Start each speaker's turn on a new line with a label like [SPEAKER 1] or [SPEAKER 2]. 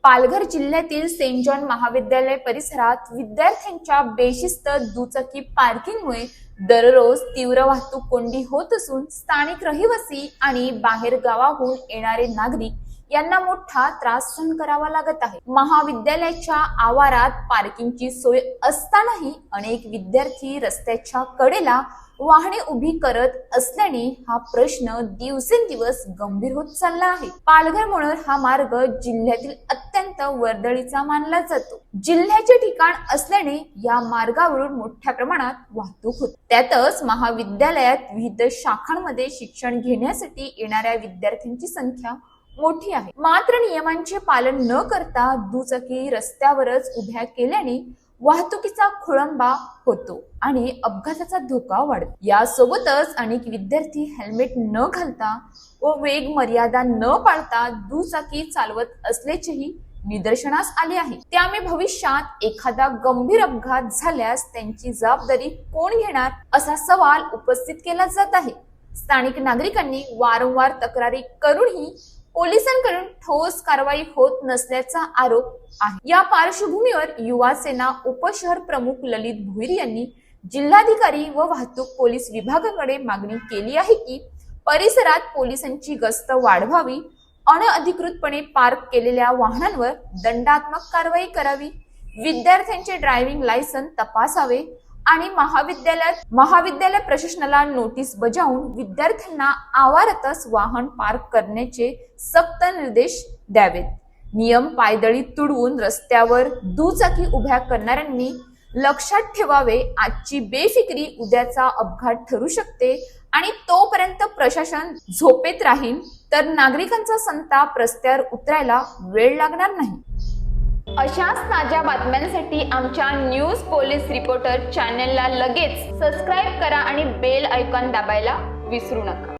[SPEAKER 1] पालघर जिल्ह्यातील Saint John महाविद्यालय परिसरात विद्यार्थ्यांच्या बेशिस्त दुचाकी पार्किंगमुळे दररोज तीव्र वाहतूक कोंडी होत असून स्थानिक रहिवासी आणि बाहेर गावाहून येणारे नागरिक यांना मोठा त्रास सहन करावा लागत आहे। महाविद्यालयाच्या आवारात पार्किंगची सोय असतानाही अनेक विद्यार्थी रस्त्याच्या कडेला वाहने उभी करत असल्याने हा प्रश्न दिवसेंदिवस गंभीर होत चालला आहे। पालघर-मोहोळ हा मार्ग जिल्ह्यातील अत्यंत वर्दळीचा मानला जातो। जिल्ह्याचे ठिकाण असल्याने या मार्गावरून मोठ्या प्रमाणात वाहतूक होते। त्यातच महाविद्यालयात विविध शाखांमध्ये शिक्षण घेण्यासाठी येणाऱ्या विद्यार्थ्यांची संख्या मोठी आहे। मात्र नियमांचे पालन न करता दुचाकी रस्त्यावरच उभ्या केल्याने वाहतुकीचा खोळंबा होतो आणि अपघाताचा धोका वाढतो। यासोबतच अनेक विद्यार्थी हेल्मेट न घालता व वेग मर्यादा न पाळता दुचाकी चालवत असल्याचेही निदर्शनास आले आहे। त्यामुळे भविष्यात एखादा गंभीर अपघात झाल्यास त्यांची जबाबदारी कोण घेणार असा सवाल उपस्थित केला जात आहे। स्थानिक नागरिकांनी वारंवार तक्रारी करूनही पोलिसांकडून ठोस कारवाई होत नसल्याचा आरोप आहे। या पार्श्वभूमीवर युवा सेना उपशहर प्रमुख ललित भोईर यांनी जिल्हाधिकारी व वाहतूक पोलीस विभागाकडे मागणी केली आहे की परिसरात पोलिसांची गस्त वाढवावी, अनधिकृतपणे पार्क केलेल्या वाहनांवर दंडात्मक कारवाई करावी, विद्यार्थ्यांचे ड्रायव्हिंग लायसन्स तपासावे आणि महाविद्यालय प्रशासनाला नोटीस बजावून विद्यार्थ्यांना आवारातच वाहन पार्क करण्याचे सक्त निर्देश द्यावेत। नियम पायदळी तुडवून रस्त्यावर दुचाकी उभ्या करणाऱ्यांनी लक्षात ठेवावे, आजची बेफिक्री उद्याचा अपघात ठरू शकते आणि तोपर्यंत प्रशासन झोपेत राहील तर नागरिकांचा संताप रस्त्यावर उतरायला वेळ लागणार नाही। अशाच ताज्या बातम्यांसाठी आमच्या न्यूज पोलीस रिपोर्टर चॅनलला लगेच सबस्क्राईब करा आणि बेल आयकॉन दाबायला विसरू नका।